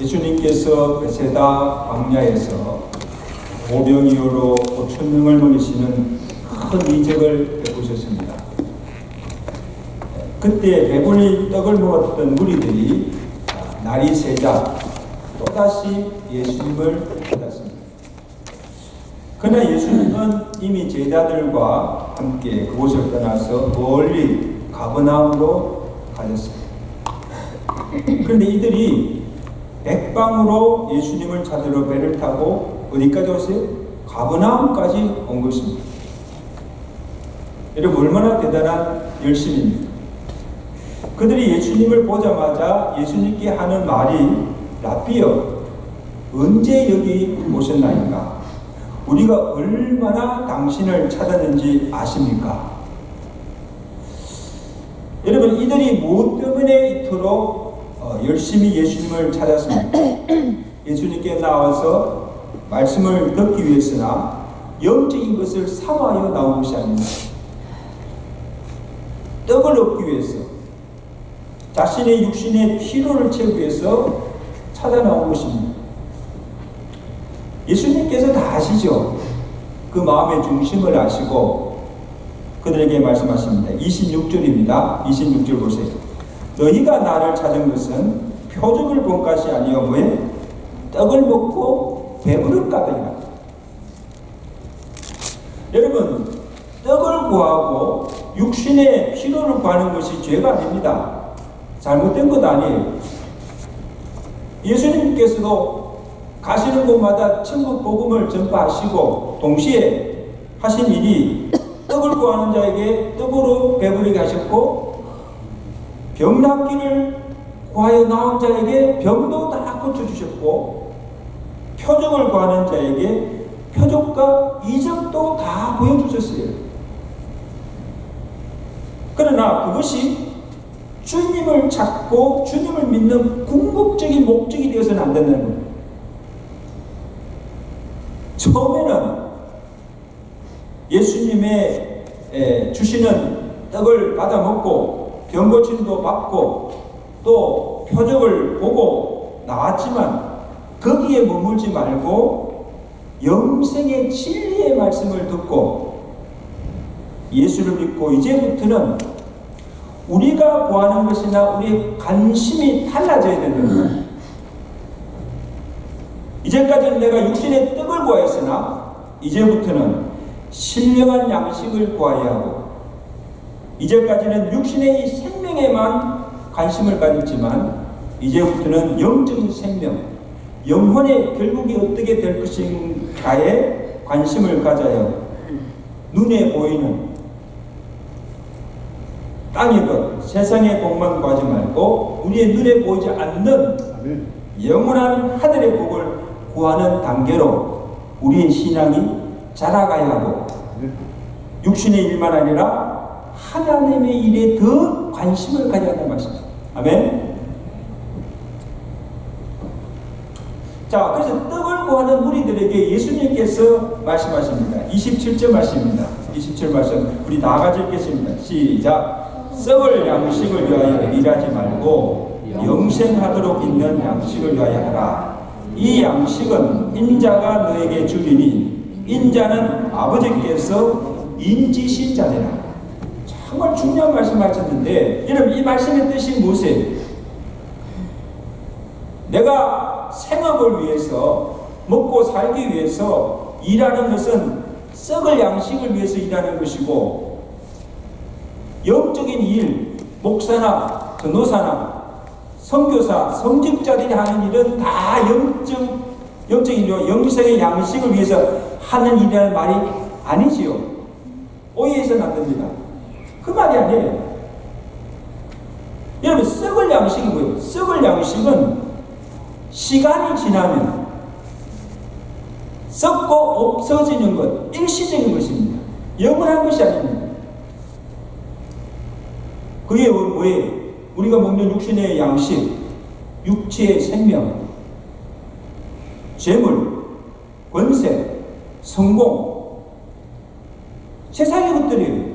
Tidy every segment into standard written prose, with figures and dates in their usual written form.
예수님께서 베세다 광야에서 오병이어로 5,000명을 먹이시는 큰 이적을 베푸셨습니다. 그때 배불리 떡을 먹었던 무리들이 날이 새자 또다시 예수님을 찾았습니다. 그러나 예수님은 이미 제자들과 함께 그곳을 떠나서 멀리 가버나움으로 가셨습니다. 그런데 이들이 백방으로 예수님을 찾으러 배를 타고 어디까지 오세요? 가버나움까지 온 것입니다. 여러분, 얼마나 대단한 열심입니까? 그들이 예수님을 보자마자 예수님께 하는 말이 라비여, 언제 여기 오셨나이까? 우리가 얼마나 당신을 찾았는지 아십니까? 여러분, 이들이 무엇 때문에 이토록 열심히 예수님을 찾았습니까? 예수님께 나와서 말씀을 듣기 위해서나 영적인 것을 삼아여 나온 것이 아닙니다. 떡을 얻기 위해서, 자신의 육신의 피로를 채우기 위해서 찾아 나온 것입니다. 예수님께서 다 아시죠? 그 마음의 중심을 아시고 그들에게 말씀하십니다. 26절입니다. 26절 보세요. 너희가 나를 찾은 것은 표적을 본 것이 아니요 뭐에? 떡을 먹고 배부른 까닭이라. 여러분, 떡을 구하고 육신의 피로를 구하는 것이 죄가 아닙니다. 잘못된 것 아니에요. 예수님께서도 가시는 곳마다 천국 복음을 전파하시고 동시에 하신 일이 떡을 구하는 자에게 떡으로 배부르게 하셨고, 병 낫기를 구하여 나온 자에게 병도 다 고쳐주셨고, 표적을 구하는 자에게 표적과 이적도 다 보여주셨어요. 그러나 그것이 주님을 찾고 주님을 믿는 궁극적인 목적이 되어서는 안 된다는 거예요. 처음에는 예수님의 주시는 떡을 받아 먹고 병 고침도 받고 또 표적을 보고 나왔지만 거기에 머물지 말고 영생의 진리의 말씀을 듣고 예수를 믿고 이제부터는 우리가 구하는 것이나 우리의 관심이 달라져야 된다. 이제까지는 내가 육신의 떡을 구하였으나 이제부터는 신령한 양식을 구하여야 하고, 이제까지는 육신의 이 생명에만 관심을 가졌지만 이제부터는 영적인 생명, 영혼의 결국이 어떻게 될 것인가에 관심을 가져야 눈에 보이는 땅의 것, 세상의 복만 구하지 말고 우리의 눈에 보이지 않는 영원한 하늘의 복을 구하는 단계로 우리의 신앙이 자라가야 하고, 육신의 일만 아니라 하나님의 일에 더 관심을 가져야 한다는 말씀입니다. 아멘. 자, 그래서 떡을 구하는 무리들에게 예수님께서 말씀하십니다. 27절 말씀입니다. 27절 말씀 우리 다 같이 읽겠습니다. 시작. 썩을 양식을 위하여 일하지 말고 영생하도록 있는 양식을 위하여 하라. 이 양식은 인자가 너에게 주리니 인자는 아버지께서 인지신 자니라. 정말 중요한 말씀 하셨는데, 여러분, 이 말씀의 뜻이 무엇이에요? 내가 생업을 위해서, 먹고 살기 위해서 일하는 것은 썩을 양식을 위해서 일하는 것이고, 영적인 일, 목사나 전도사나 선교사, 성직자들이 하는 일은 다 영적인 일, 영생의 양식을 위해서 하는 일이라는 말이 아니지요. 오해해서는 안 됩니다. 그 말이 아니에요. 여러분, 썩을 양식이 뭐예요? 썩을 양식은 시간이 지나면 썩고 없어지는 것, 일시적인 것입니다. 영원한 것이 아닙니다. 그게 뭐예요? 우리가 먹는 육신의 양식, 육체의 생명, 재물, 권세, 성공, 세상의 것들이에요.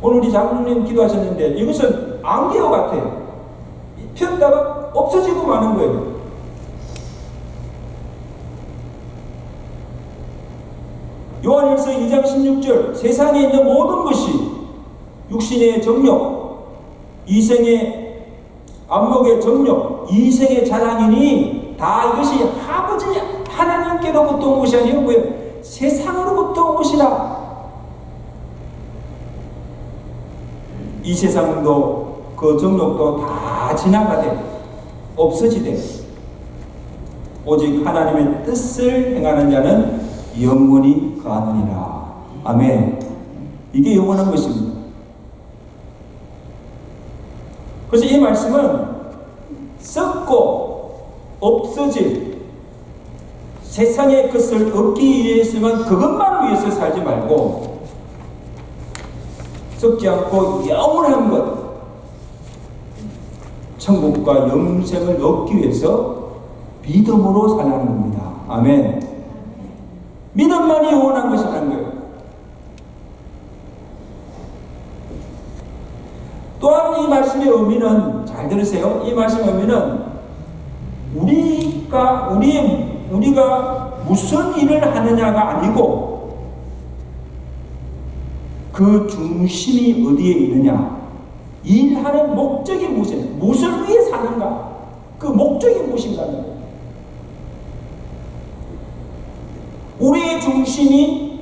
오늘 우리 장로님 기도하셨는데 이것은 안개와 같아요. 폈다가 없어지고 마는 거예요. 요한일서 2장 16절 세상에 있는 모든 것이 육신의 정욕, 이생의 안목의 정욕, 이생의 자랑이니 다 이것이 아버지 하나님께로부터 온 것이 아니요 뭐예요? 세상으로부터 온 것이라. 이 세상도 그 정욕도 다 지나가되 없어지되 오직 하나님의 뜻을 행하는 자는 영원히 가느니라. 아멘. 이게 영원한 것입니다. 그래서 이 말씀은 썩고 없어질 세상의 것을 얻기 위해서만 그것만을 위해서 살지 말고 썩지 않고 영원한 것 천국과 영생을 얻기 위해서 믿음으로 살라는 겁니다. 아멘. 믿음만이 영원한 것이라는 거예요. 또한 이 말씀의 의미는 잘 들으세요. 이 말씀의 의미는 우리가 무슨 일을 하느냐가 아니고 그 중심이 어디에 있느냐, 일하는 목적이 무엇이냐, 무엇을 위해 사는가, 그 목적이 무엇인가는 거예요. 우리의 중심이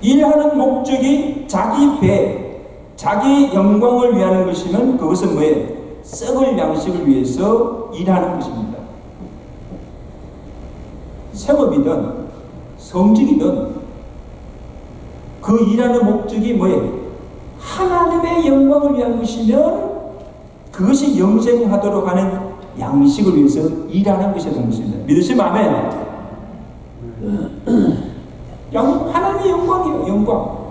일하는 목적이 자기 배, 자기 영광을 위하는 것이면 그것은 뭐예요? 썩을 양식을 위해서 일하는 것입니다. 생업이든 성직이든 그 일하는 목적이 뭐예요? 하나님의 영광을 위한 것이면 그것이 영생하도록 하는 양식을 위해서 일하는 것이라는 것입니다. 믿으시면 아멘. 하나님의 영광이에요. 영광.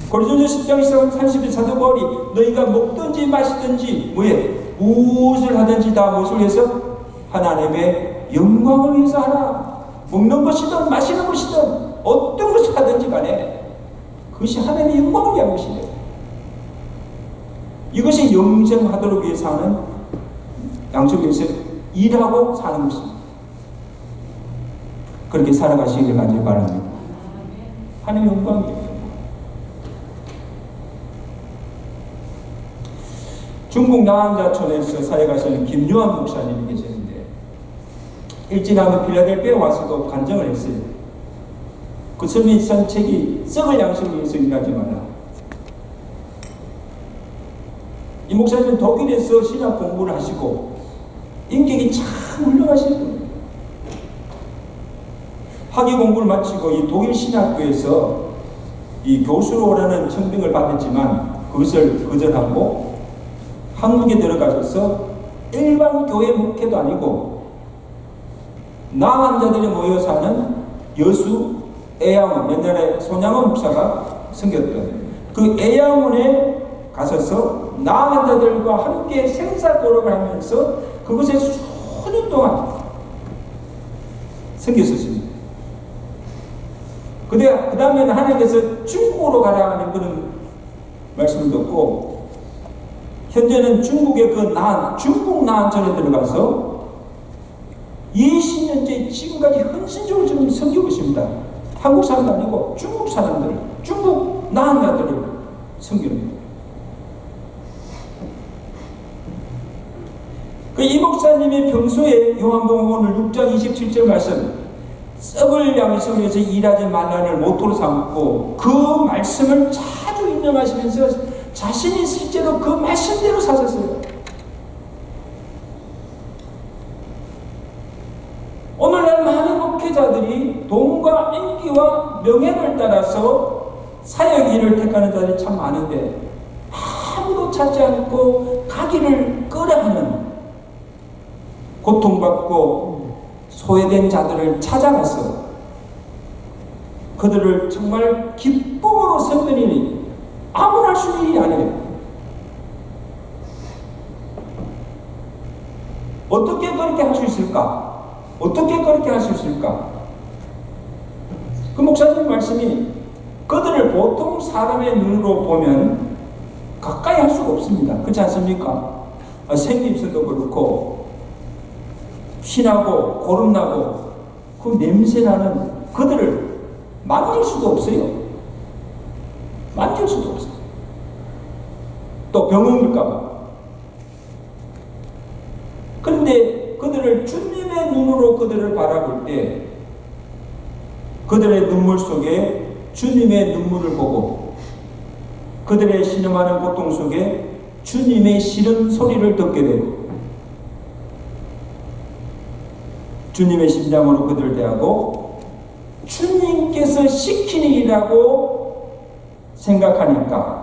고린도전서 10장 30절 사도 바울이 너희가 먹든지 마시든지 뭐예요? 무엇을 하든지 다 무엇을 위해서? 하나님의 영광을 위해서 하라. 먹는 것이든 마시는 것이든 어떤 것을 하든지 간에 그것이 하나님의 영광을 위한 것이에요. 이것이 영생하도록 위해서 하는 양식을 위해서 일하고 사는 것입니다. 그렇게 살아가시길 간절히 바랍니다. 하나님의 영광이에요. 중국 나항자촌에서 사역하시는 김요한 목사님이 계시는데 일진하면 필라델피아에 와서도 간증을 했어요. 그 선미 쓴 책이 썩을 양식을 위해서 일하지 마라. 이 목사님은 독일에서 신학 공부를 하시고 인격이 참 훌륭하신 분이에요. 학위 공부를 마치고 이 독일 신학교에서 이 교수로 오라는 청빙을 받았지만 그것을 거절하고 한국에 들어가셔서 일반 교회 목회도 아니고 나환자들이 모여 사는 여수 애양원, 옛날에 손양원 목사가 섬겼던 그 애양원에 가셔서 나환자들과 함께 생사고락을 하면서 그곳에 수년 동안 섬겼었습니다. 그 다음에는 하나님께서 중국으로 가라 하는 그런 말씀을 듣고 현재는 중국의 중국 나한천에 들어가서 20년째 지금까지 헌신적으로 지금 섬기고 있습니다. 한국 사람도 아니고 중국 사람들, 중국 나한자들을 섬깁니다. 이 목사님이 평소에 요한복음 오늘 6장 27절 말씀 썩을 양식을 위해서 일하지 말라를 모토로 삼고 그 말씀을 자주 인용하시면서 자신이 실제로 그 말씀대로 사셨어요. 오늘날 많은 목회자들이 돈과 인기와 명예를 따라서 사역 일을 택하는 자들이 참 많은데 아무도 찾지 않고 가기를 꺼려하는 고통받고 소외된 자들을 찾아가서 그들을 정말 기쁨으로 섬기니 아무나 할 수 있는 일이 아니에요. 어떻게 그렇게 할 수 있을까? 어떻게 그렇게 할 수 있을까? 그 목사님 말씀이 그들을 보통 사람의 눈으로 보면 가까이 할 수가 없습니다. 그렇지 않습니까? 생김새도 그렇고 피나고 고름나고 그 냄새나는 그들을 만질 수도 없어요. 만질 수도 없어요. 또 병원일까 봐. 그런데 그들을 주님의 눈으로 그들을 바라볼 때 그들의 눈물 속에 주님의 눈물을 보고 그들의 신음하는 고통 속에 주님의 싫은 소리를 듣게 되고 주님의 심장으로 그들을 대하고 주님께서 시키니라고 생각하니까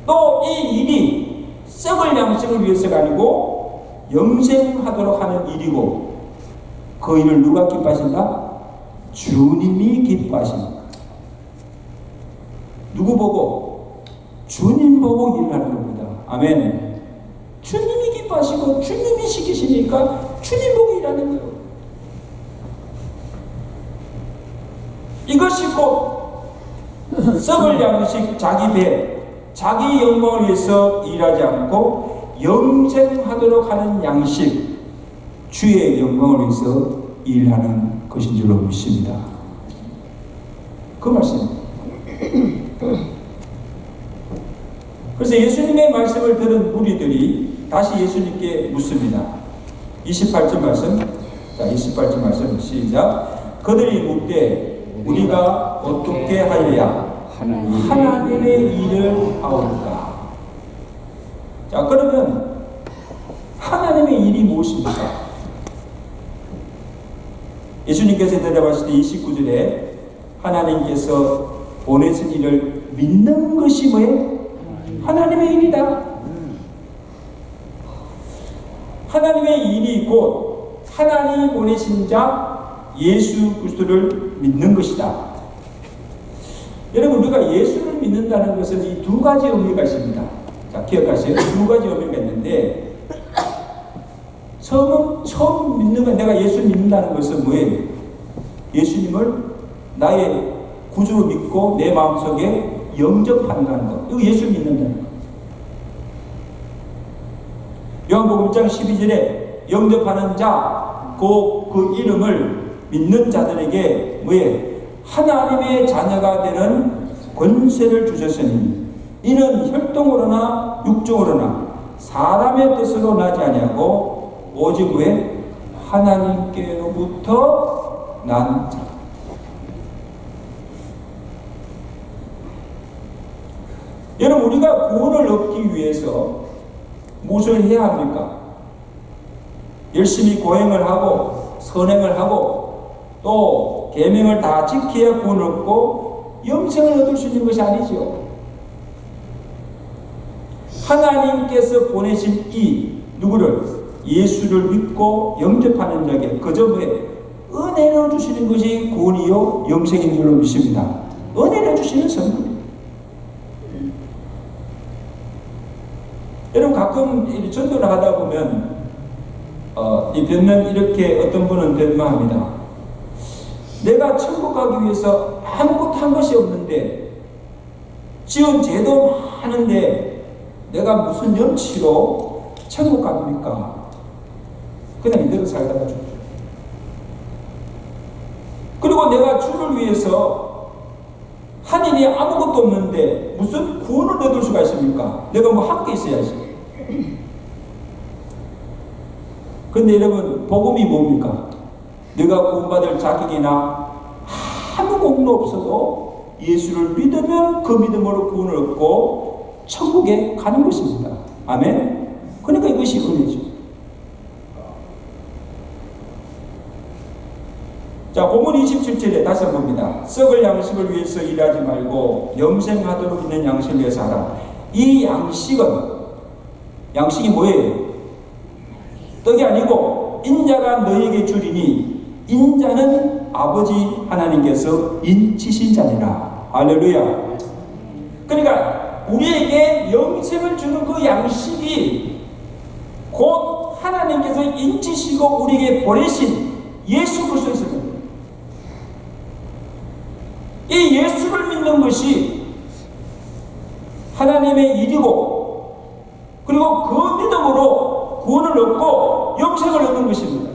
또 이 일이 썩을 양식을 위해서가 아니고 영생하도록 하는 일이고 그 일을 누가 기뻐하신다? 주님이 기뻐하십니다. 누구 보고? 주님 보고 일을 하는 겁니다. 아멘. 주님이 기뻐하시고 주님이 시키시니까 주님 보고 일하는 거예요. 이것이 곧 썩을 양식 자기 배, 자기 영광을 위해서 일하지 않고 영생하도록 하는 양식, 주의 영광을 위해서 일하는 것인 줄로 믿습니다. 그 말씀입니다. 그래서 예수님의 말씀을 들은 무리들이 다시 예수님께 묻습니다. 28절 말씀, 자 28절 말씀 시작. 그들이 묻되 우리가 어떻게 하여야 하나님의 일을 하올까? 자 그러면 하나님의 일이 무엇입니까? 예수님께서 대답하실 때 29절에 하나님께서 보내신 일을 믿는 것이 뭐예요? 하나님의 일이다. 하나님의 일이 곧 하나님이 보내신 자 예수 그리스도를 믿는 것이다. 여러분 우리가 예수를 믿는다는 것은 이 두 가지 의미가 있습니다. 자 기억하세요. 두 가지 의미가 있는데 처음 믿는 건 내가 예수 믿는다는 것은 뭐예요? 예수님을 나의 구주로 믿고 내 마음속에 영접한다는 것. 이거 예수 믿는다는 것. 요한복음 1장 12절에 영접하는 자, 그 이름을 믿는 자들에게 뭐예요? 하나님의 자녀가 되는 권세를 주셨으니 이는 혈통으로나 육정으로나 사람의 뜻으로 나지 아니하고 오직 왜 하나님께로부터 난 자. 여러분 우리가 구원을 얻기 위해서 무엇을 해야 합니까? 열심히 고행을 하고 선행을 하고 또 계명을 다 지켜야 구원을 얻고 영생을 얻을 수 있는 것이 아니죠. 하나님께서 보내신 이 누구를? 예수를 믿고 영접하는 자에게 그저 뭐에 은혜로 주시는 것이 구원이요 영생인 줄로 믿습니다. 은혜로 주시는 선물. 여러분 가끔 전도를 하다 보면 이 변명 이렇게 어떤 분은 변명합니다. 내가 천국 가기 위해서 아무것도 한 것이 없는데 지은 죄도 많은데 내가 무슨 염치로 천국 갑니까? 그냥 이대로 살다가 죽죠. 그리고 내가 주를 위해서 한 일이 아무것도 없는데 무슨 구원을 얻을 수가 있습니까? 내가 뭐 한 게 있어야지. 근데 여러분 복음이 뭡니까? 내가 구원받을 자격이나 아무 공도 없어도 예수를 믿으면 그 믿음으로 구원을 얻고 천국에 가는 것입니다. 아멘? 그러니까 이것이 은혜죠. 자, 본문 27절에 다시 한번 봅니다. 썩을 양식을 위해서 일하지 말고 영생하도록 있는 양식을 위해서 하라. 이 양식이 뭐예요? 떡이 아니고 인자가 너에게 주리니 인자는 아버지 하나님께서 인치신 자니라. 할렐루야. 그러니까 우리에게 영생을 주는 그 양식이 곧 하나님께서 인치시고 우리에게 보내신 예수 그리스도였습니다. 이 예수를 믿는 것이 하나님의 일이고 그리고 그 믿음으로 구원을 얻고 영생을 얻는 것입니다.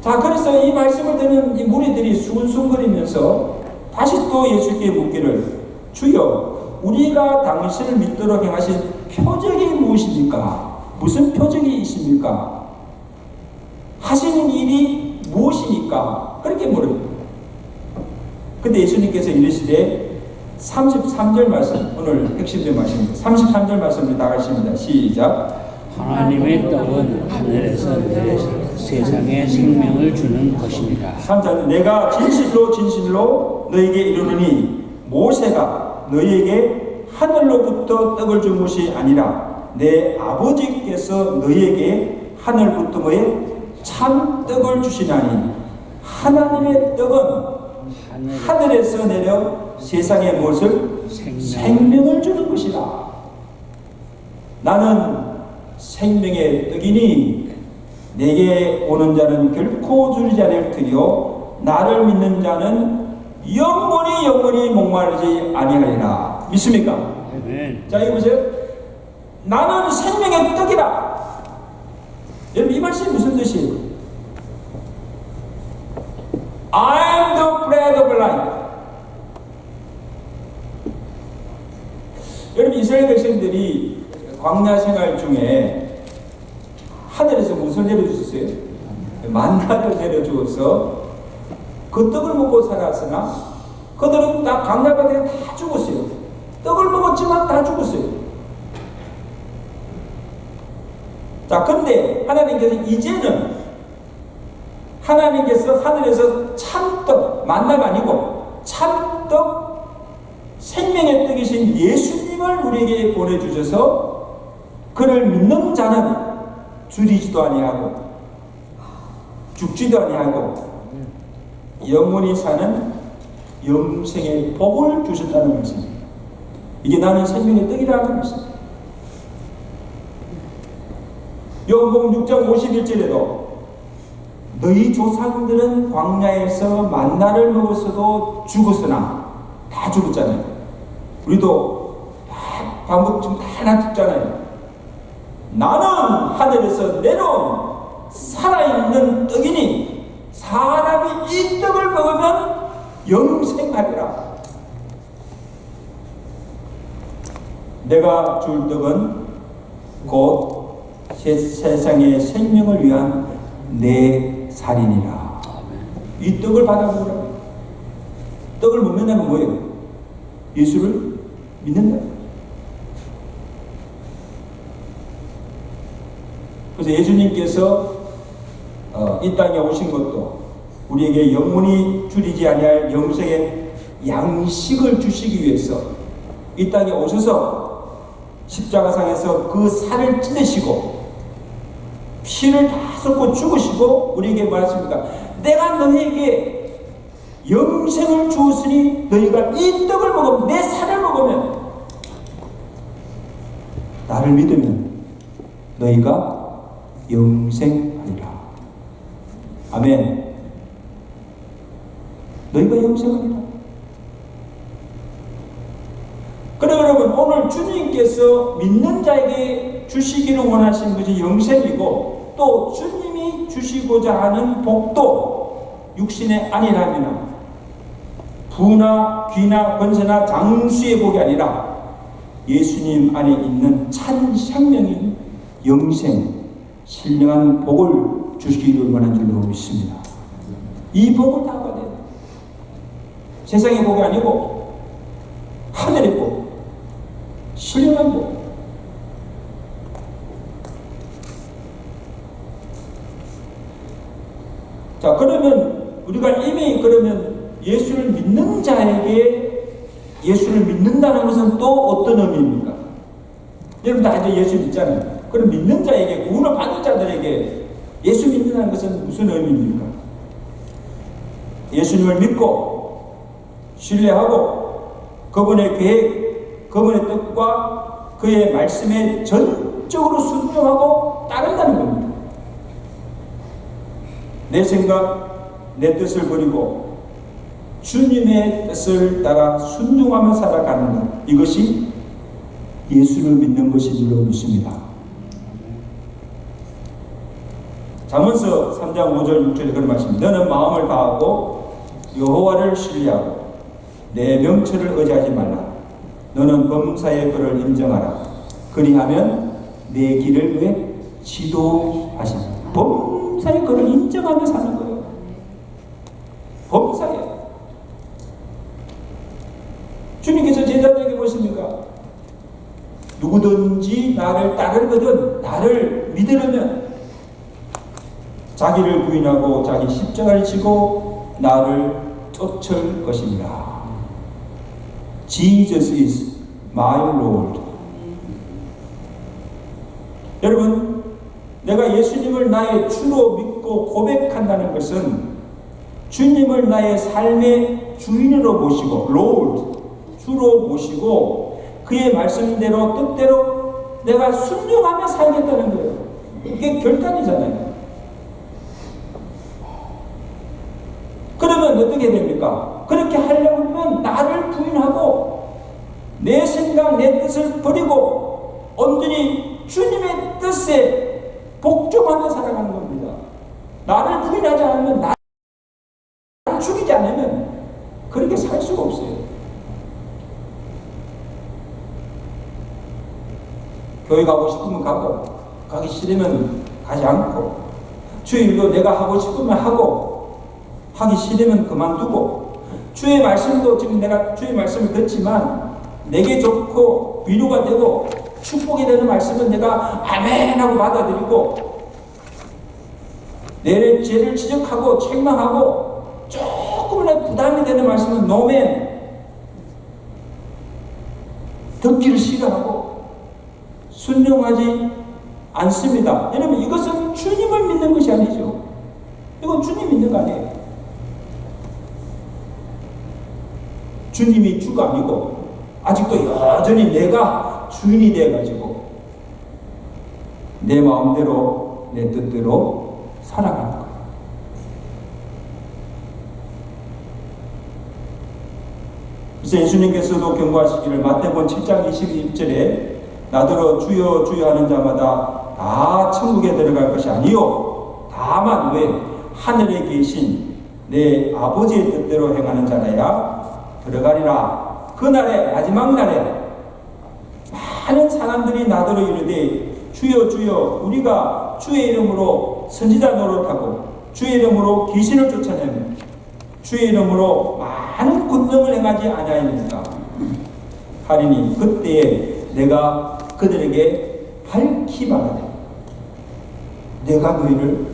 자, 그래서 이 말씀을 듣는 이 무리들이 수근수근거리면서 다시 또 예수께 묻기를, 주여, 우리가 당신을 믿도록 행하신 표적이 무엇입니까? 무슨 표적이 있습니까? 하시는 일이 무엇입니까? 그렇게 물어요. 근데 예수님께서 이르시되 33절 말씀, 오늘 핵심된 말씀입니다. 33절 말씀을 다 같습니다. 시작. 하나님의 떡은 하늘에서 내려서 세상에 생명을 주는 것입니다. 3절, 내가 진실로 진실로 너에게 이르노니 모세가 너에게 하늘로부터 떡을 준 것이 아니라 내 아버지께서 너에게 하늘부터 참 떡을 주시나니 하나님의 떡은 하늘에서 내려 세상에 무엇을? 생명을 주는 것이다. 나는 생명의 떡이니 내게 오는 자는 결코 줄이지 않을 터이요 나를 믿는 자는 영원히 목마르지 아니하리라. 믿습니까? 아멘. 자, 이거 보세요. 나는 생명의 떡이다. 여러분, 이 말씀이 무슨 뜻이에요? I am the bread of life. 여러분, 이스라엘 백성들이 광야 생활 중에 하늘에서 무슨 내려주셨어요? 만나를 내려주어서 그 떡을 먹고 살았으나 그들은 다 광야바다에 다 죽었어요. 떡을 먹었지만 다 죽었어요. 자, 근데 하나님께서 이제는 하나님께서 하늘에서 참떡, 만나가 아니고 참떡, 생명의 떡이신 예수님을 우리에게 보내주셔서 그를 믿는 자는 줄이지도 아니하고 죽지도 아니하고 영원히 사는 영생의 복을 주셨다는 말씀입니다. 이게 나는 생명의 떡이라는 말씀입니다. 요한복음 6장 51절에도 너희 조상들은 광야에서 만나를 먹었어도 죽었으나 다 죽었잖아요. 우리도 방법 지금 다 하나 죽잖아요. 나는 하늘에서 내려온 살아있는 떡이니 사람이 이 떡을 먹으면 영생하리라. 내가 줄 떡은 곧 세상의 생명을 위한 내 살이니라. 이 떡을 받아 먹으라. 떡을 먹는다는 뭐예요? 예수를 믿는다. 그래서 예수님께서 이 땅에 오신 것도 우리에게 영원히 줄이지 아니할 영생의 양식을 주시기 위해서 이 땅에 오셔서 십자가상에서 그 살을 찢으시고 피를 다 쏟고 죽으시고 우리에게 말했습니다. 내가 너희에게 영생을 주었으니 너희가 이 떡을 먹으면, 내 살을 먹으면, 나를 믿으면 너희가 영생하리라. 아멘. 너희가 영생하리라. 그래, 여러분, 오늘 주님께서 믿는 자에게 주시기를 원하신 것이 영생이고, 또 주님이 주시고자 하는 복도 육신의 안이라면 부나 귀나 권세나 장수의 복이 아니라 예수님 안에 있는 참 생명인 영생, 신령한 복을 주시기를 원한 줄로 믿습니다. 이 복을 다 받아야 돼요. 세상의 복이 아니고 하늘의 복, 신령한 복. 자, 그러면 우리가 이미 그러면 예수를 믿는 자에게 예수를 믿는다는 것은 또 어떤 의미입니까? 여러분 다 이제 예수 믿잖아요. 그럼 믿는 자에게, 구원을 받은 자들에게 예수 믿는다는 것은 무슨 의미입니까? 예수님을 믿고 신뢰하고 그분의 계획, 그분의 뜻과 그의 말씀에 전적으로 순종하고 따른다는 겁니다. 내 생각, 내 뜻을 버리고 주님의 뜻을 따라 순종하며 살아가는 것, 이것이 예수를 믿는 것인 줄로 믿습니다. 잠언서 3장 5절 6절에 그런 말씀입니다. 너는 마음을 다하고 여호와를 신뢰하고 내 명철을 의지하지 말라. 너는 범사의 그를 인정하라. 그리하면 내 길을 왜 지도하신다. 범사의 그를 인정하며 사는 거예요. 범사에. 주님께서 제자들에게 보십니까? 누구든지 나를 따르거든, 나를 믿으려면 자기를 부인하고 자기 십자가를 지고 나를 쫓을 것입니다. Jesus is my Lord. 여러분, 내가 예수님을 나의 주로 믿고 고백한다는 것은 주님을 나의 삶의 주인으로 모시고 Lord, 주로 모시고 그의 말씀대로 뜻대로 내가 순종하며 살겠다는 거예요. 이게 결단이잖아요. 그러면 어떻게 됩니까? 그렇게 하려고 하면 나를 부인하고 내 생각, 내 뜻을 버리고 온전히 주님의 뜻에 복종하며 살아가는 겁니다. 나를 부인하지 않으면, 나를 죽이지 않으면 그렇게 살 수가 없어요. 교회 가고 싶으면 가고, 가기 싫으면 가지 않고, 주일도 내가 하고 싶으면 하고, 하기 싫으면 그만두고, 주의 말씀도 지금 내가 주의 말씀을 듣지만 내게 좋고 위로가 되고 축복이 되는 말씀은 내가 아멘 하고 받아들이고, 내 죄를 지적하고 책망하고 조금이라도 부담이 되는 말씀은 노멘, 듣기를 싫어하고 순종하지 않습니다. 여러분, 이것은 주님을 믿는 것이 아니죠. 이건 주님 믿는 거 아니에요. 주님이 주가 아니고 아직도 여전히 내가 주인이 되어가지고 내 마음대로 내 뜻대로 살아가는 거예요. 그래서 예수님께서도 경고하시기를 마태복음 7장 21절에 나더러 주여 주여 하는 자마다 다 천국에 들어갈 것이 아니요 다만 왜 하늘에 계신 내 아버지의 뜻대로 행하는 자라야 들어가리라. 그날에, 마지막 날에 많은 사람들이 나더러 이르되 주여 주여 우리가 주의 이름으로 선지자 노릇하고 주의 이름으로 귀신을 쫓아내며 주의 이름으로 많은 권능을 행하지 아니하였느니까 하리니 그때에 내가 그들에게 밝히 말하되 내가 너희를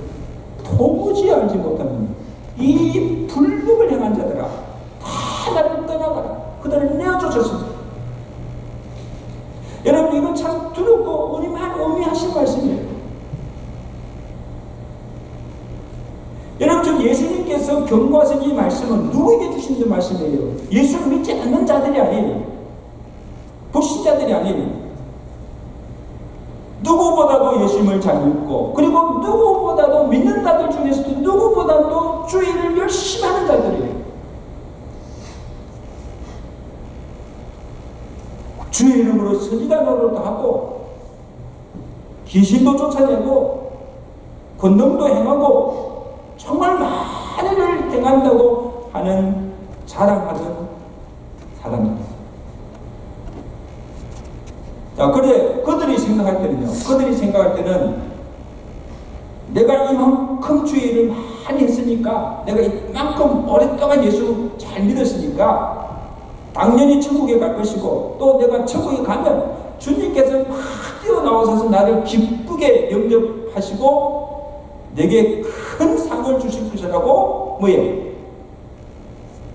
도무지 알지 못하는 이 불법을 행한 자들아 다 나를 떠나가라. 그들을 내어쫓았습니다. 여러분, 이건 참 두렵고 의미하신 말씀이에요. 여러분, 저 예수님께서 경고하신 이 말씀은 누구에게 주신 말씀이에요? 예수를 믿지 않는 자들이 아니에요. 불신자들이 아니에요. 누구보다도 예수님을 잘 믿고, 그리고 누구보다도 믿는 자들 중에서도 누구보다도 주의 일을 열심히 하는 자들이에요. 주의 이름으로 선지자 노릇도 하고 귀신도 쫓아내고 권능도 행하고 정말 많은 일을 행한다고 하는 자랑하는 사람입니다. 자, 그래 그들이 생각할 때는 내가 이만큼 주의 일을 많이 했으니까, 내가 이만큼 오랫동안 예수 잘 믿었으니까 당연히 천국에 갈 것이고, 또 내가 천국에 가면 주님께서 막 뛰어나오셔서 나를 기쁘게 영접하시고 내게 큰 상을 주실 것이라고 뭐예요?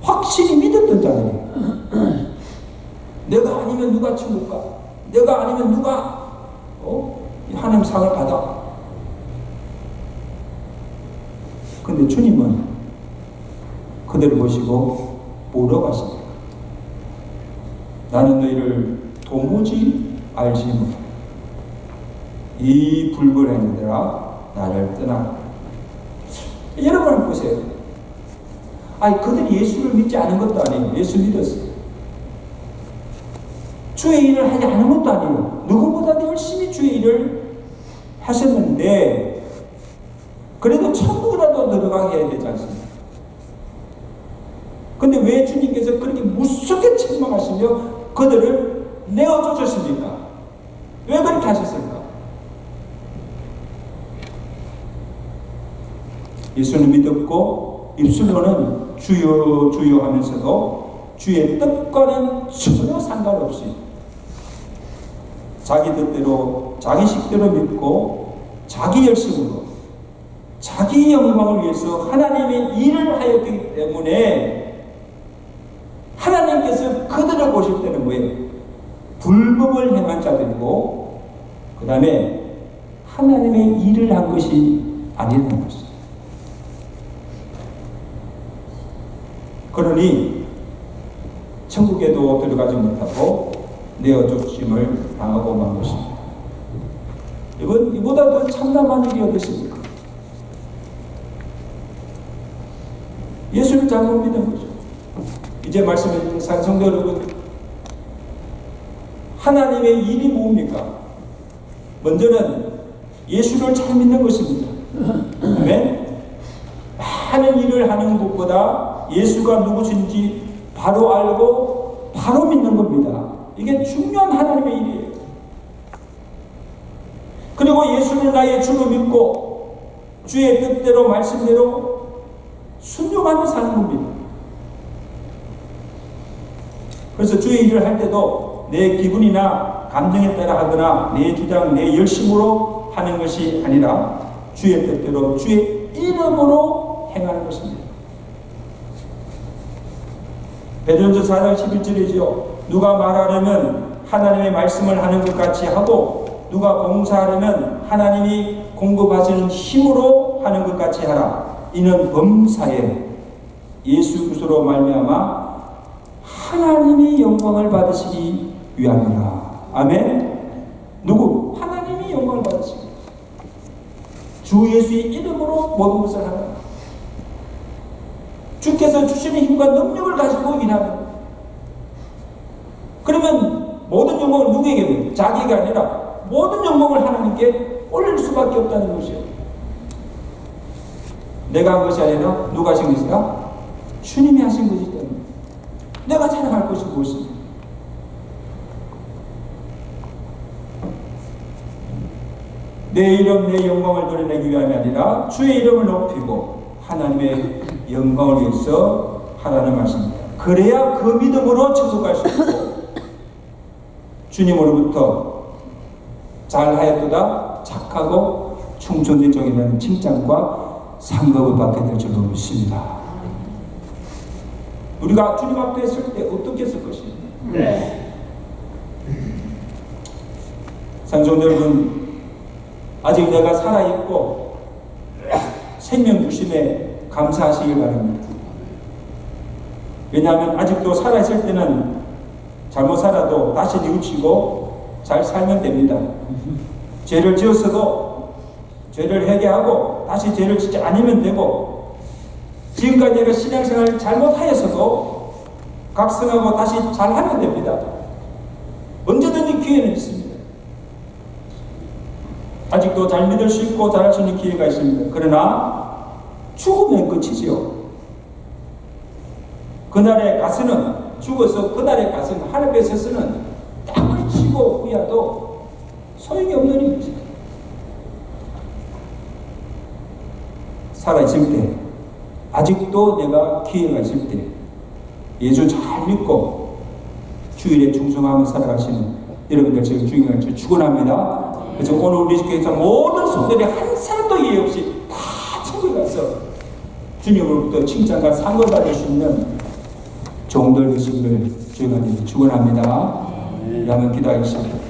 확실히 믿었던 자들이에요. 내가 아니면 누가 천국 가? 내가 아니면 누가 하나님 상을 받아? 근데 주님은 그들을 보시고 뭐라고 하십니까? 나는 너희를 도무지 알지 못해. 이 불불행들아 나를 떠나. 여러분 보세요. 아니 그들이 예수를 믿지 않은 것도 아니에요. 예수 믿었어요. 주의 일을 하지 않은 것도 아니에요. 누구보다도 열심히 주의 일을 하셨는데 그래도 천국이라도 들어가게 해야 되지 않습니까? 근데 왜 주님께서 그렇게 무섭게 책망하시며 그들을 내어주셨습니까? 왜 그렇게 하셨을까? 예수를 믿었고 입술로는 주여 주여 하면서도 주의 뜻과는 전혀 상관없이 자기 뜻대로 자기 식대로 믿고 자기 열심으로 자기 영광을 위해서 하나님의 일을 하였기 때문에 하나님께서 그들을 보실 때는 뭐예요? 불법을 행한 자들이고 그 다음에 하나님의 일을 한 것이 아니라는 것이죠. 그러니 천국에도 들어가지 못하고 내어죽심을 당하고 만 것입니다. 이보다 더 참담한 일이 어딨습니까? 예수를 잘못 믿은 거죠. 이제 말씀해 주신 성도 여러분, 하나님의 일이 뭡니까? 먼저는 예수를 잘 믿는 것입니다. 아멘? 많은 일을 하는 것보다 예수가 누구신지 바로 알고 바로 믿는 겁니다. 이게 중요한 하나님의 일이에요. 그리고 예수를 나의 주로 믿고 주의 뜻대로 말씀대로 순종하며 사는 겁니다. 그래서 주의 일을 할 때도 내 기분이나 감정에 따라 하거나 내 주장, 내 열심으로 하는 것이 아니라 주의 뜻대로 주의 이름으로 행하는 것입니다. 베드로전서 4장 11절이죠. 누가 말하려면 하나님의 말씀을 하는 것 같이 하고 누가 봉사하려면 하나님이 공급하시는 힘으로 하는 것 같이 하라. 이는 범사에 예수 그리스도로 말미암아 하나님이 영광을 받으시기 위함이라. 아멘. 누구? 하나님이 영광을 받으시기. 주 예수의 이름으로 모든 것을 하라. 주께서 주시는 힘과 능력을 가지고 일하는. 그러면 모든 영광을 누구에게? 자기가 아니라 모든 영광을 하나님께 올릴 수밖에 없다는 것이에요. 내가 한 것이 아니라 누가 하신 것이다? 주님이 하신 것이기 때문에 내가 자랑할 것이 무엇입니까? 내 이름 내 영광을 드러내기 위함이 아니라 주의 이름을 높이고 하나님의 영광을 위해서 하라는 말씀입니다. 그래야 그 믿음으로 천국 갈 수 있고 주님으로부터 잘하였도다 착하고 충성된 종이라는 칭찬과 상급을 받게 될 줄로 믿습니다. 우리가 주님 앞에 설 때 어떻게 설 것입니까? 네. 상종 여러분, 아직 내가 살아있고 생명 주심에 감사하시길 바랍니다. 왜냐하면 아직도 살아있을 때는 잘못 살아도 다시 뉘우치고 잘 살면 됩니다. 죄를 지었어도 죄를 회개하고 다시 죄를 짓지 않으면 되고 지금까지 내가 신앙생활을 잘못하였어도 각성하고 다시 잘하면 됩니다. 언제든지 기회는 있습니다. 아직도 잘 믿을 수 있고 잘할 수 있는 기회가 있습니다. 그러나 죽으면 끝이지요. 그날에 가서는 죽어서 그날에 가서는 하늘 앞에 서서는 땅을 치고 후야도 소용이 없는 일입니다. 살아있을 때 아직도 내가 기회가 있을 때 예수 잘 믿고 주일에 충성하며 살아가시는 여러분들 지금 주님을 축원합니다. 그래서 오늘 우리 교회에서 모든 성도들이 한 사람도 예의 없이 다 천국에 가서 주님으로부터 칭찬과 상을 받을 수 있는 종들 되시기를 주님한테 축원합니다. 한번 기도하겠습니다.